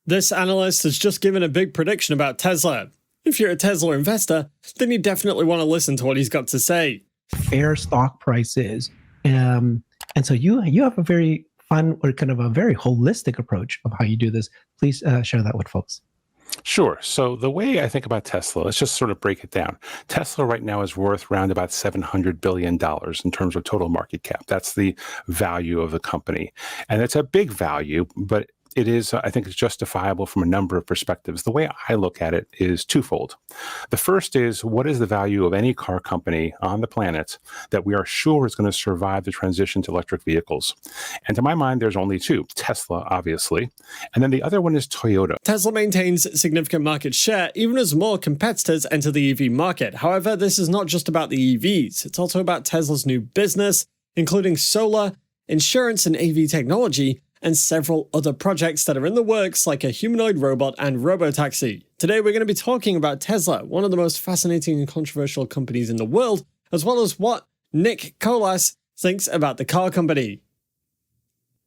This analyst has just given a big prediction about Tesla. If you're a Tesla investor, then you definitely want to listen to what he's got to say. Fair stock price is. And so you have a very fun or kind of a very holistic approach of how you do this. Please share that with folks. Sure. So the way I think about Tesla, let's just sort of break it down. Tesla right now is worth around about $700 billion in terms of total market cap. That's the value of the company. And it's a big value, but it is, I think it's justifiable from a number of perspectives. The way I look at it is twofold. The first is, what is the value of any car company on the planet that we are sure is going to survive the transition to electric vehicles? And to my mind, there's only two. Tesla, obviously. And then the other one is Toyota. Tesla maintains significant market share even as more competitors enter the EV market. However, this is not just about the EVs. It's also about Tesla's new business, including solar, insurance, and AV technology, and several other projects that are in the works, like a humanoid robot and robotaxi. Today we're going to be talking about Tesla, one of the most fascinating and controversial companies in the world, as well as what Nick Kolas thinks about the car company.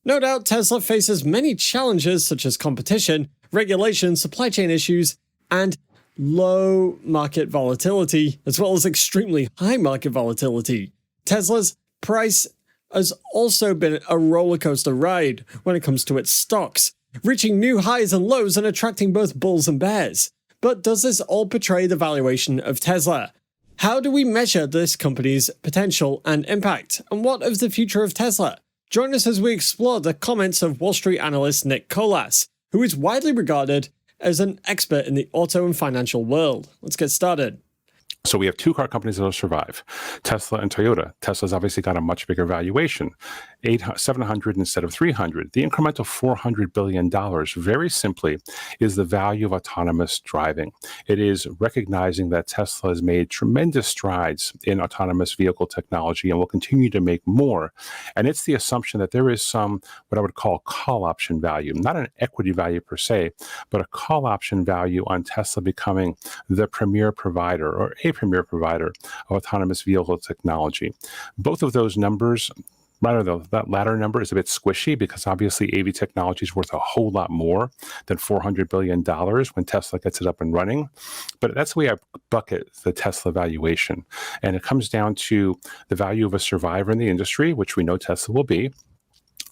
No doubt Tesla faces many challenges such as competition, regulation, supply chain issues, and low market volatility, as well as extremely high market volatility. Tesla's price has also been a rollercoaster ride when it comes to its stocks, reaching new highs and lows and attracting both bulls and bears. But does this all portray the valuation of Tesla? How do we measure this company's potential and impact? And what of the future of Tesla? Join us as we explore the comments of Wall Street analyst Nick Kolas, who is widely regarded as an expert in the auto and financial world. Let's get started. So we have two car companies that will survive, Tesla and Toyota. Tesla's obviously got a much bigger valuation, 700 instead of 300. The incremental $400 billion, very simply, is the value of autonomous driving. It is recognizing that Tesla has made tremendous strides in autonomous vehicle technology and will continue to make more. And it's the assumption that there is some, what I would call, call option value, not an equity value per se, but a call option value on Tesla becoming the premier provider or a premier provider of autonomous vehicle technology. Both of those numbers, rather though, that latter number is a bit squishy because obviously AV technology is worth a whole lot more than $400 billion when Tesla gets it up and running. But that's the way I bucket the Tesla valuation. And it comes down to the value of a survivor in the industry, which we know Tesla will be,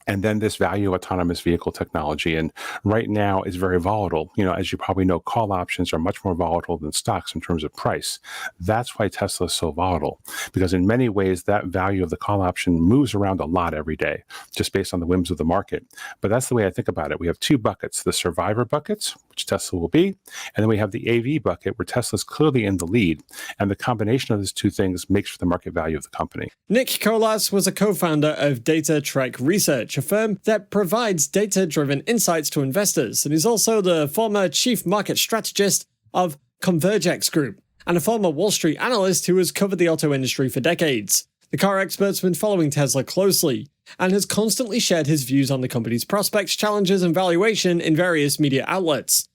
and then this value of autonomous vehicle technology. And right now is very volatile. You know, as you probably know, call options are much more volatile than stocks in terms of price. That's why Tesla is so volatile, because in many ways, that value of the call option moves around a lot every day, just based on the whims of the market. But that's the way I think about it. We have two buckets, the survivor buckets, which Tesla will be, and then we have the AV bucket, where Tesla's clearly in the lead. And the combination of those two things makes for the market value of the company. Nick Kolas was a co-founder of Data Trek Research, a firm that provides data-driven insights to investors, and he's also the former chief market strategist of Convergex Group, and a former Wall Street analyst who has covered the auto industry for decades. The car expert's been following Tesla closely, and has constantly shared his views on the company's prospects, challenges, and valuation in various media outlets.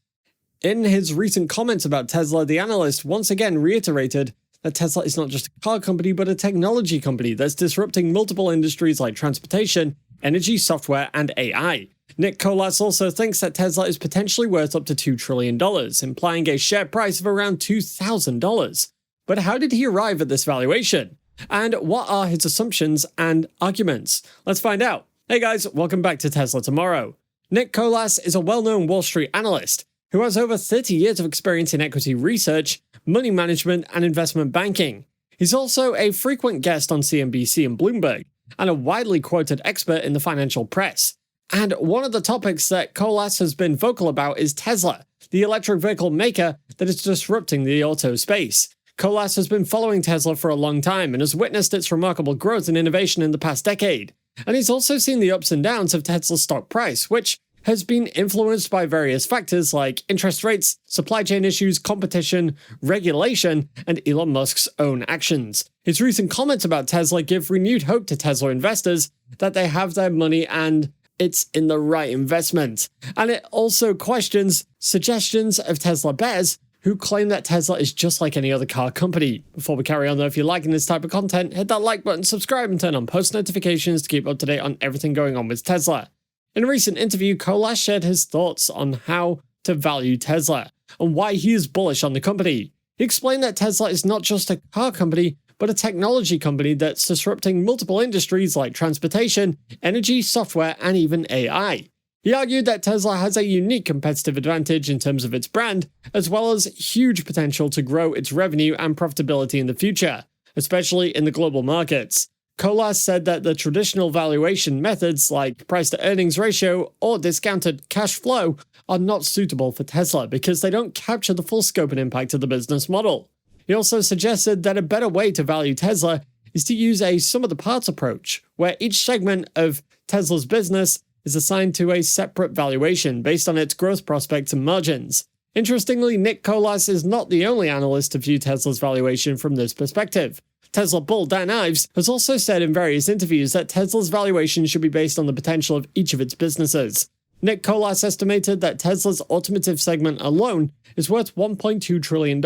In his recent comments about Tesla, the analyst once again reiterated that Tesla is not just a car company, but a technology company that's disrupting multiple industries like transportation, energy, software, and AI. Nick Kolas also thinks that Tesla is potentially worth up to $2 trillion, implying a share price of around $2,000. But how did he arrive at this valuation? And what are his assumptions and arguments? Let's find out. Hey guys, welcome back to Tesla Tomorrow. Nick Kolas is a well-known Wall Street analyst who has over 30 years of experience in equity research, money management, and investment banking. He's also a frequent guest on CNBC and Bloomberg, and a widely quoted expert in the financial press. And one of the topics that Kolas has been vocal about is Tesla, the electric vehicle maker that is disrupting the auto space. Kolas has been following Tesla for a long time and has witnessed its remarkable growth and innovation in the past decade. And he's also seen the ups and downs of Tesla's stock price, which has been influenced by various factors like interest rates, supply chain issues, competition, regulation, and Elon Musk's own actions. His recent comments about Tesla give renewed hope to Tesla investors that they have their money and it's in the right investment. And it also questions suggestions of Tesla bears who claim that Tesla is just like any other car company. Before we carry on though, if you're liking this type of content, hit that like button, subscribe, and turn on post notifications to keep up to date on everything going on with Tesla. In a recent interview, Kolas shared his thoughts on how to value Tesla and why he is bullish on the company. He explained that Tesla is not just a car company, but a technology company that's disrupting multiple industries like transportation, energy, software, and even AI. He argued that Tesla has a unique competitive advantage in terms of its brand, as well as huge potential to grow its revenue and profitability in the future, especially in the global markets. Kolas said that the traditional valuation methods like price-to-earnings ratio or discounted cash flow are not suitable for Tesla because they don't capture the full scope and impact of the business model. He also suggested that a better way to value Tesla is to use a sum-of-the-parts approach, where each segment of Tesla's business is assigned to a separate valuation based on its growth prospects and margins. Interestingly, Nick Kolas is not the only analyst to view Tesla's valuation from this perspective. Tesla bull Dan Ives has also said in various interviews that Tesla's valuation should be based on the potential of each of its businesses. Nick Kolas estimated that Tesla's automotive segment alone is worth $1.2 trillion,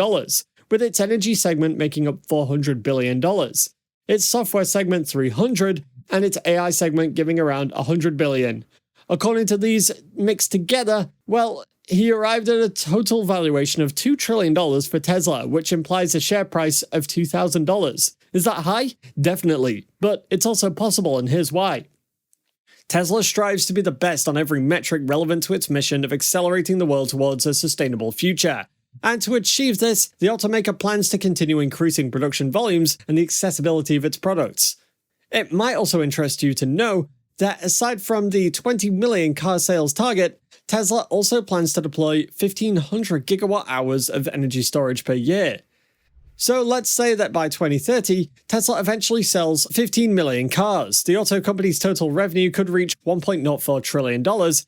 with its energy segment making up $400 billion, its software segment $300, and its AI segment giving around $100 billion. According to these mixed together, well, he arrived at a total valuation of $2 trillion for Tesla, which implies a share price of $2,000. Is that high? Definitely, but it's also possible, and here's why. Tesla strives to be the best on every metric relevant to its mission of accelerating the world towards a sustainable future. And to achieve this, the automaker plans to continue increasing production volumes and the accessibility of its products. It might also interest you to know that aside from the 20 million car sales target, Tesla also plans to deploy 1,500 gigawatt hours of energy storage per year. So let's say that by 2030, Tesla eventually sells 15 million cars. The auto company's total revenue could reach $1.04 trillion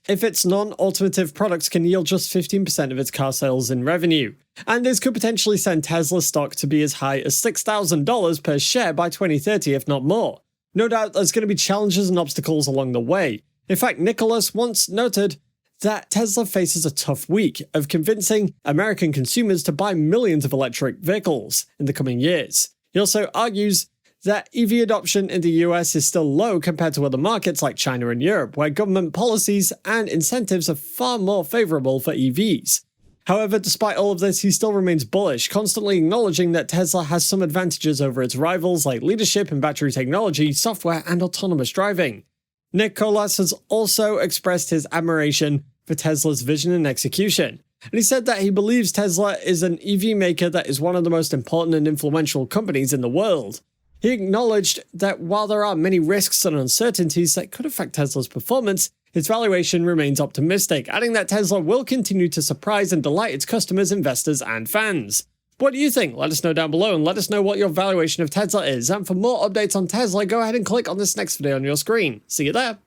if its non-automotive products can yield just 15% of its car sales in revenue. And this could potentially send Tesla stock to be as high as $6,000 per share by 2030, if not more. No doubt there's going to be challenges and obstacles along the way. In fact, Nicholas once noted that Tesla faces a tough week of convincing American consumers to buy millions of electric vehicles in the coming years. He also argues that EV adoption in the US is still low compared to other markets like China and Europe, where government policies and incentives are far more favorable for EVs. However, despite all of this, he still remains bullish, constantly acknowledging that Tesla has some advantages over its rivals like leadership in battery technology, software, and autonomous driving. Nick Kolas has also expressed his admiration for Tesla's vision and execution, and he said that he believes Tesla is an EV maker that is one of the most important and influential companies in the world. He acknowledged that while there are many risks and uncertainties that could affect Tesla's performance, its valuation remains optimistic, adding that Tesla will continue to surprise and delight its customers, investors, and fans. What do you think? Let us know down below, and let us know what your valuation of Tesla is. And for more updates on Tesla, go ahead and click on this next video on your screen. See you there.